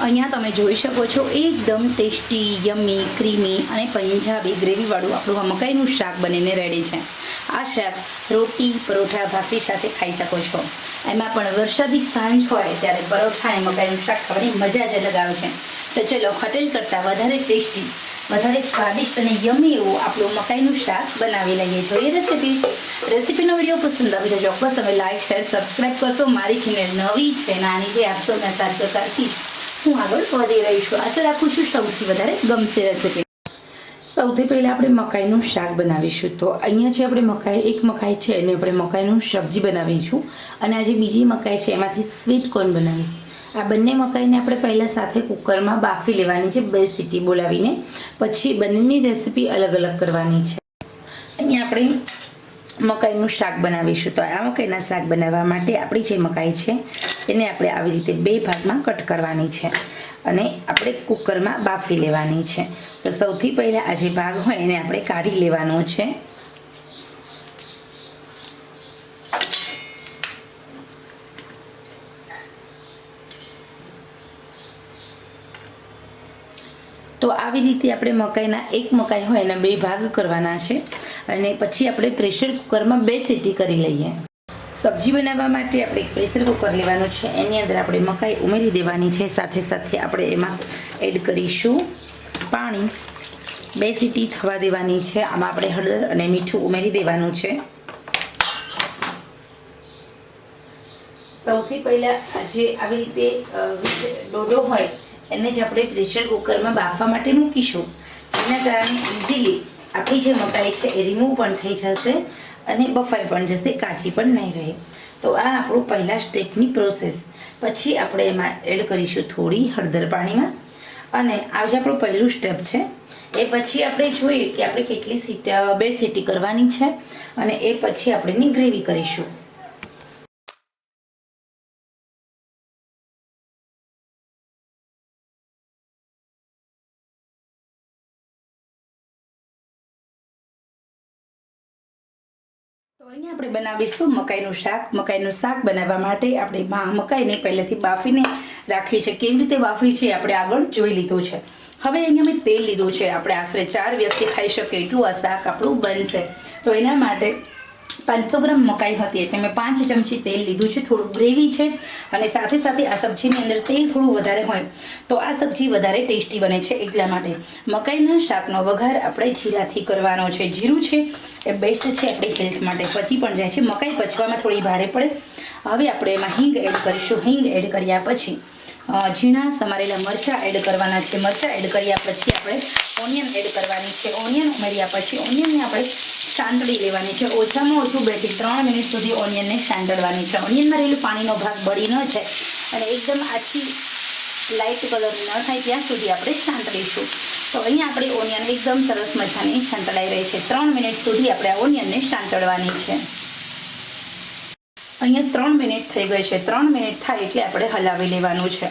અહીંયા તમે જોઈ શકો છો એકદમ ટેસ્ટી યમ્મી ક્રીમી અને પંજાબી ગ્રેવીવાળું આપણું મકાઈનું શાક બનીને રેડી છે। આ શાક રોટી પરોઠા ભાખરી સાથે ખાઈ શકો છો। એમાં પણ વરસાદી સાંજ હોય ત્યારે પરોઠા અને મકાઈનું શાક ખાવાની મજા જ અલગ આવે છે। તો ચલો હોટેલ કરતાં વધારે ટેસ્ટી વધારે સ્વાદિષ્ટ અને યમ્મી એવું આપણું મકાઈનું શાક બનાવી લઈએ। જોઈએ રેસીપીનો વિડીયો પસંદ આવે તો ચોક્કસ તમે લાઈક શેર સબસ્ક્રાઈબ કરશો। મારી ચેનલ નવી છે નાની જે આપશો ને સાથ સહકારથી હું આગળ વધી રહી છું। આશા રાખું છું સૌથી વધારે ગમશે રેસીપી। સૌથી પહેલાં આપણે મકાઈનું શાક બનાવીશું। તો અહીંયા છે આપણે એક મકાઈ છે એને આપણે મકાઈનું સબ્જી બનાવીશું અને આજે બીજી મકાઈ છે એમાંથી સ્વીટ કોર્ન બનાવીશ। આ બંને મકાઈને આપણે પહેલાં સાથે કુકરમાં બાફી લેવાની છે 2 સીટી બોલાવીને, પછી બંનેની રેસીપી અલગ અલગ કરવાની છે। અહીંયા આપણે મકાઈનું શાક બનાવીશું। તો આ મકાઈના શાક બનાવવા માટે આપણી જે મકાઈ છે એને આપણે આવી રીતે 2 ભાગમાં કટ કરવાની છે અને આપણે કુકરમાં બાફી લેવાની છે। તો સૌથી પહેલાં આ જે ભાગ હોય એને આપણે કાઢી લેવાનો છે। તો આવી રીતે આપણે મકાઈના એક મકાઈ હોય એના 2 ભાગ કરવાના છે અને પછી આપણે પ્રેશર કુકરમાં 2 સીટી કરી લઈએ। સબ્જી બનાવવા માટે આપણે એક પ્રેશર કુકર લેવાનું છે, એની અંદર આપણે મકાઈ ઉમેરી દેવાની છે, સાથે સાથે આપણે એમાં એડ કરીશું પાણી। 2 સીટી થવા દેવાની છે। આમાં આપણે હળદર અને મીઠું ઉમેરી દેવાનું છે। સૌથી પહેલાં જે આવી રીતે ડોડો હોય એને જ આપણે પ્રેશર કુકરમાં બાફવા માટે મૂકીશું, જેના કારણે ઇઝીલી આપણી જે મકાઈ છે એ રિમૂવ પણ થઈ જશે અને બફાઈ પણ જશે, કાચી પણ નહીં રહે। તો આ આપણું પહેલાં સ્ટેપની પ્રોસેસ। પછી આપણે એમાં એડ કરીશું થોડી હળદર પાણીમાં અને આ જે આપણું પહેલું સ્ટેપ છે એ પછી આપણે જોઈએ કે આપણે કેટલી સીટી 2 સીટી કરવાની છે અને એ પછી આપણે એની ગ્રેવી કરીશું। તો અહીંયા આપણે બનાવીશું મકાઈનું શાક। મકાઈનું શાક બનાવવા માટે આપણે મકાઈને પહેલેથી બાફીને રાખી છે। કેવી રીતે બાફી છે આપણે આગળ જોઈ લીધું છે। હવે અહીંયા મેં તેલ લીધું છે, આપણે આશરે 4 વ્યક્તિ ખાઈ શકે એટલું આ શાક આપણું બનશે। તો એના માટે 500 ગ્રામ મકાઈ હતી એટલે મેં 5 ચમચી તેલ લીધું છે। થોડું ગ્રેવી છે અને સાથે સાથે આ સબ્જીની અંદર તેલ થોડું વધારે હોય તો આ સબ્જી વધારે ટેસ્ટી બને છે, એટલા માટે મકાઈના શાકનો વઘાર આપણે જીરાથી કરવાનો છે। જીરું છે એ બેસ્ટ છે આપણી હેલ્થ માટે, પચી પણ જાય છે। મકાઈ પચવામાં થોડી ભારે પડે। હવે આપણે એમાં હિંગ એડ કરીશું। હિંગ એડ કર્યા પછી ઝીણા સમારેલા મરચાં એડ કરવાના છે। મરચાં એડ કર્યા પછી આપણે ઓનિયન એડ કરવાની છે। ઓનિયન ઉમેર્યા પછી ઓનિયનને આપણે સાંતળી લેવાની છે। ઓછામાં ઓછું 2 થી 3 મિનિટ સુધી ઓનિયનને સાંતળવાની છે। ઓનિયનમાં રહેલું પાણીનો ભાગ બળી ન જાય અને એકદમ આછી લાઇટ કલર ન થાય ત્યાં સુધી આપણે સાંતળીશું। તો અહીંયા આપણે ઓનિયન એકદમ સરસ મજાની સાંતળાઈ રહી છે। 3 મિનિટ સુધી આપણે આ ઓનિયનને સાંતળવાની છે। અહીંયા 3 મિનિટ થઈ ગઈ છે। 3 મિનિટ થાય એટલે આપણે હલાવી લેવાનું છે।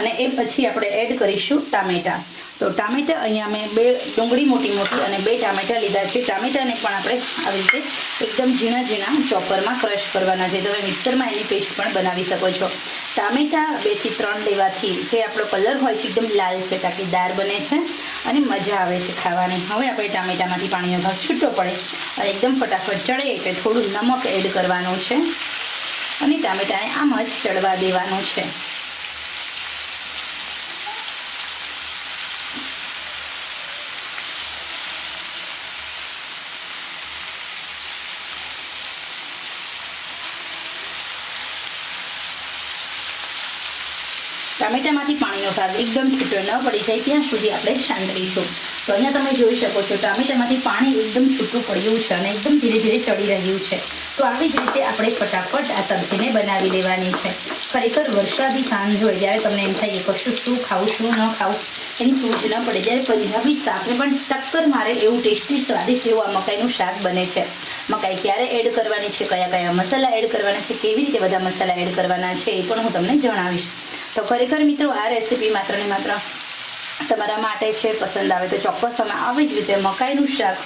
અને એ પછી આપણે એડ કરીશું ટામેટાં। તો ટામેટાં અહીંયા મેં 2 ડુંગળી મોટી મોટી અને 2 ટામેટાં લીધા છે। ટામેટાને પણ આપણે આવી રીતે એકદમ ઝીણા ઝીણા ચોપરમાં ક્રશ કરવાના છે। તમે મિક્સરમાં એની પેસ્ટ પણ બનાવી શકો છો। ટામેટાં 2 થી 3 લેવાથી જે આપણો કલર હોય છે એકદમ લાલ ચટાકેદાર બને છે અને મજા આવે છે ખાવાની। હવે આપણે ટામેટામાંથી પાણીનો ભાગ છૂટો પડે અને એકદમ ફટાફટ ચડે એટલે થોડું નમક એડ કરવાનું છે અને ટામેટાને આમ જ ચડવા દેવાનું છે। ટામેટામાંથી પાણીનો ભાગ એકદમ છૂટો ન પડી જાય ત્યાં સુધી આપણે સાંતળીશું। તો અહીંયા તમે જોઈ શકો છો ટામેટામાંથી પાણી એકદમ છૂટું પડ્યું છે અને એકદમ ધીરે ધીરે ચડી રહ્યું છે। તો આવી જ રીતે આપણે ફટાફટ આ સબ્જીને બનાવી લેવાની છે। ખરેખર વરસાદી સાંજ હોય જ્યારે તમને એમ થાય કે કશું શું ખાવું શું ન ખાવું એની સૂઝ ન પડે, જ્યારે પંજાબી શાકને પણ ટક્કર મારે એવું ટેસ્ટી સ્વાદિષ્ટ એવું આ મકાઈનું શાક બને છે। મકાઈ ક્યારે એડ કરવાની છે, કયા કયા મસાલા એડ કરવાના છે, કેવી રીતે બધા મસાલા એડ કરવાના છે એ પણ હું તમને જણાવીશ। તો ખરેખર મિત્રો આ રેસીપી માત્ર ને માત્ર તમારા માટે છે। પસંદ આવે તો ચોક્કસ તમે આવી જ રીતે મકાઈનું શાક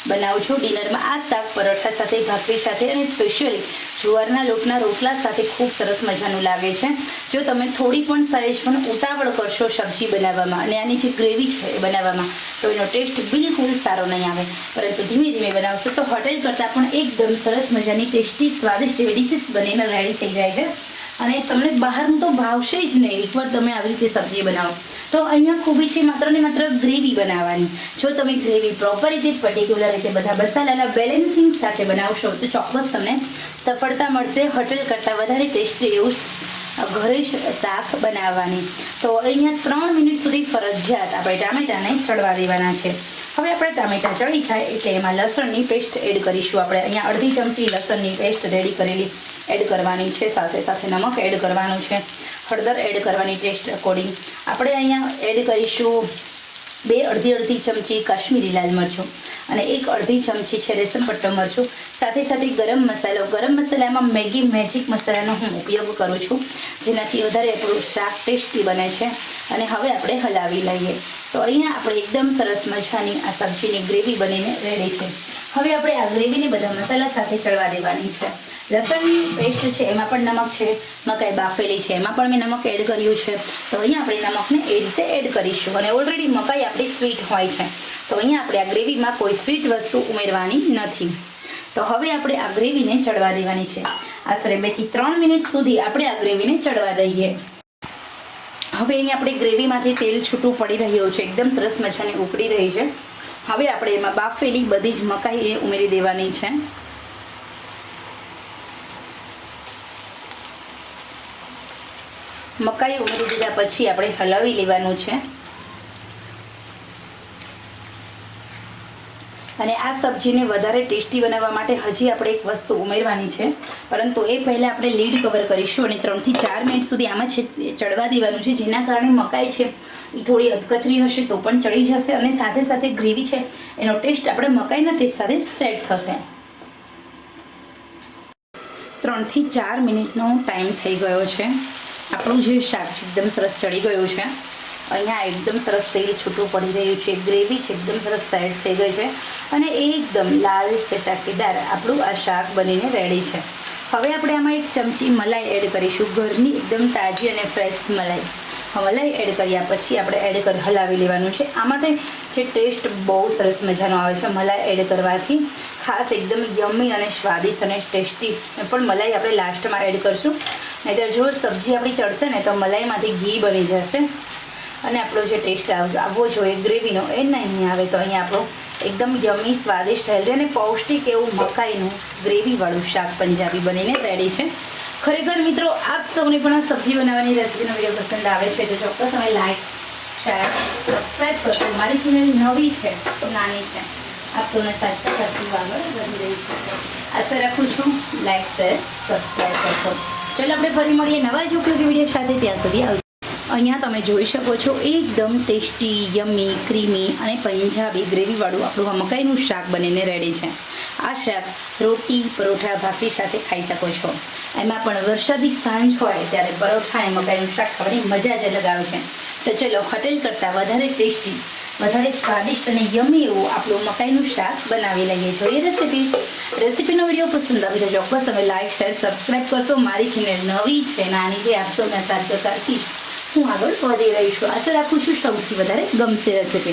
બનાવું છું ડિનરમાં આ શાક પરોઠા સાથે, ભાખરી સાથે અને સ્પેશિયલી જુવારના લોટના રોટલા સાથે ખૂબ સરસ મજાનું લાગે છે. જો તમે થોડી પણ સહેજ પણ ઉતાવળ કરશો સબ્જી બનાવવામાં અને આની જે ગ્રેવી છે એ બનાવવામાં, તો એનો ટેસ્ટ બિલકુલ સારો નહીં આવે. પરંતુ ધીમે ધીમે બનાવશો તો હોટેલ કરતાં પણ એકદમ સરસ મજાની ટેસ્ટી સ્વાદિષ્ટ એવી ડીશીસ બનીને રેડી થઈ જાય છે અને તમને બહારનું તો ભાવશે જ નહીં એકવાર તમે આવી રીતે સબ્જી બનાવો. તો અહીંયા ખૂબી છે માત્ર ને માત્ર ગ્રેવી બનાવવાની. જો તમે ગ્રેવી પ્રોપર રીતે પર્ટિક્યુલર રીતે બધા મસાલાના બેલેન્સિંગ સાથે બનાવશો તો ચોક્કસ તમને સફળતા મળશે હોટેલ કરતાં વધારે ટેસ્ટી એવું ઘરે જ શાક બનાવવાની. તો અહીંયા 3 મિનિટ સુધી ફરજિયાત આપણે ટામેટાને ચડવા દેવાના છે. હવે આપણે ટામેટા ચડી જાય એટલે એમાં લસણની પેસ્ટ એડ કરીશું. આપણે અહીંયા અડધી ચમચી લસણની પેસ્ટ રેડી કરેલી એડ કરવાની છે. સાથે સાથે નમક એડ કરવાનું છે, હળદર એડ કરવાની ટેસ્ટ અકોર્ડિંગ. આપણે અહીંયા એડ કરીશું અડધી ચમચી કાશ્મીરી લાલ મરચું અને અડધી ચમચી છે રેશમ પટ્ટો મરચું. સાથે સાથે ગરમ મસાલામાં મેગી મેજિક મસાલાનો હું ઉપયોગ કરું છું, જેનાથી વધારે આપણું શાક ટેસ્ટી બને છે. અને હવે આપણે હલાવી લઈએ. તો અહીંયા આપણે એકદમ સરસ મજાની આ સબ્જીની ગ્રેવી બનીને રેડી છે. હવે આપણે આ ગ્રેવીને બધા મસાલા સાથે ચડવા દેવાની છે. લસણની પેસ્ટ છે એમાં પણ નમક છે, મકાઈ બાફેલી છે એમાં પણ મેં નમક એડ કર્યું છે. તો અહીંયા આપણે નમકને એ રીતે એડ કરીશું. અને ઓલરેડી મકાઈ આપણી સ્વીટ હોય છે, તો અહીંયા આપણે આ ગ્રેવીમાં કોઈ સ્વીટ વસ્તુ ઉમેરવાની નથી. તો હવે આપણે આ ગ્રેવીને ચડવા દેવાની છે. આશરે 2 થી 3 મિનિટ સુધી આપણે આ ગ્રેવીને ચડવા દઈએ. હવે અહીંયા આપણે ગ્રેવીમાંથી તેલ છૂટું પડી રહ્યું છે, એકદમ સરસ મજાની ઉકળી રહી છે. હવે આપણે એમાં બાફેલી બધી જ મકાઈ ઉમેરી દેવાની છે. મકાઈ ઉમેરી દીધા પછી આપણે હલાવી લેવાનું છે. અને આ સબ્જીને વધારે ટેસ્ટી બનાવવા માટે હજી આપણે એક વસ્તુ ઉમેરવાની છે, પરંતુ એ પહેલાં આપણે લીડ કવર કરીશું અને 3 થી 4 મિનિટ સુધી આમાં ચડવા દેવાનું છે. જેના કારણે મકાઈ છે એ થોડી અધકચરી હશે તો પણ ચડી જશે અને સાથે સાથે ગ્રેવી છે એનો ટેસ્ટ આપણે મકાઈના ટેસ્ટ સાથે સેટ થશે. 3 થી 4 મિનિટનો ટાઈમ થઈ ગયો છે. આપણું જે શાક છે એકદમ સરસ ચડી ગયું છે. અહીંયા એકદમ સરસ તેલ છૂટું પડી રહ્યું છે, ગ્રેવી છે એકદમ સરસ સેટ થઈ ગઈ છે અને એકદમ લાલ ચટાકેદાર આપણું આ શાક બનીને રેડી છે. હવે આપણે આમાં 1 ચમચી મલાઈ એડ કરીશું, ઘરની એકદમ તાજી અને ફ્રેશ મલાઈ. મલાઈ એડ કર્યા પછી આપણે હલાવી લેવાનું છે. આમાંથી જે ટેસ્ટ બહુ સરસ મજાનો આવે છે મલાઈ એડ કરવાથી, ખાસ એકદમ યમ્મી અને સ્વાદિષ્ટ અને ટેસ્ટી. પણ મલાઈ આપણે લાસ્ટમાં એડ કરશું, નહીંતર જો સબ્જી આપણી ચડશે ને તો મલાઈમાંથી ઘી બની જશે અને આપણો જે ટેસ્ટ આવવો જોઈએ ગ્રેવીનો એ નહીં આવે. તો અહીંયા આપણું એકદમ યમ્મી સ્વાદિષ્ટ હેલ્ધી અને પૌષ્ટિક એવું મકાઈનું ગ્રેવીવાળું શાક પંજાબી બનીને રેડી છે. ખરેખર મિત્રો આપ સૌને પણ આ સબ્જી બનાવવાની રેસીપીનો વિડીયો પસંદ આવે છે તો ચોક્કસ તમે લાઈક, શેર, સબસ્ક્રાઈબ કરશો. મારી ચેનલ નવી છે, નાની છે, આપ સૌને સાચા કરતી આગળ વધી રહી છે. આશા રાખું છું લાઈક, શેર, સબસ્ક્રાઈબ કરશો. ચલો આપણે ફરી મળીએ નવા જ ઉપયોગી વિડીયો સાથે. ત્યાં સુધી આવજો. અહીંયા તમે જોઈ શકો છો એકદમ ટેસ્ટી, યમ્મી, ક્રીમી અને પંજાબી ગ્રેવીવાળું આપણું આ મકાઈનું શાક બનીને રેડી છે. આ શાક રોટી, પરોઠા, ભાખરી સાથે ખાઈ શકો છો. એમાં પણ વરસાદી સાંજ હોય ત્યારે પરોઠા અને મકાઈનું શાક ખાવાની મજા જ અલગ આવે છે. તો ચલો હોટેલ કરતાં વધારે ટેસ્ટી, વધારે સ્વાદિષ્ટ અને યમ્મી એવું આપણું મકાઈનું શાક બનાવી લઈએ. જોઈએ રેસીપીનો વિડીયો પસંદ આવે તો ચોક્કસ તમે લાઈક, શેર, સબસ્ક્રાઈબ કરશો. મારી ચેનલ નવી છે, નાની જે આપશો મેં સાથ કરતી હું આગળ વધી રહી છું. આશા રાખું છું સૌથી વધારે ગમશે રેસીપી.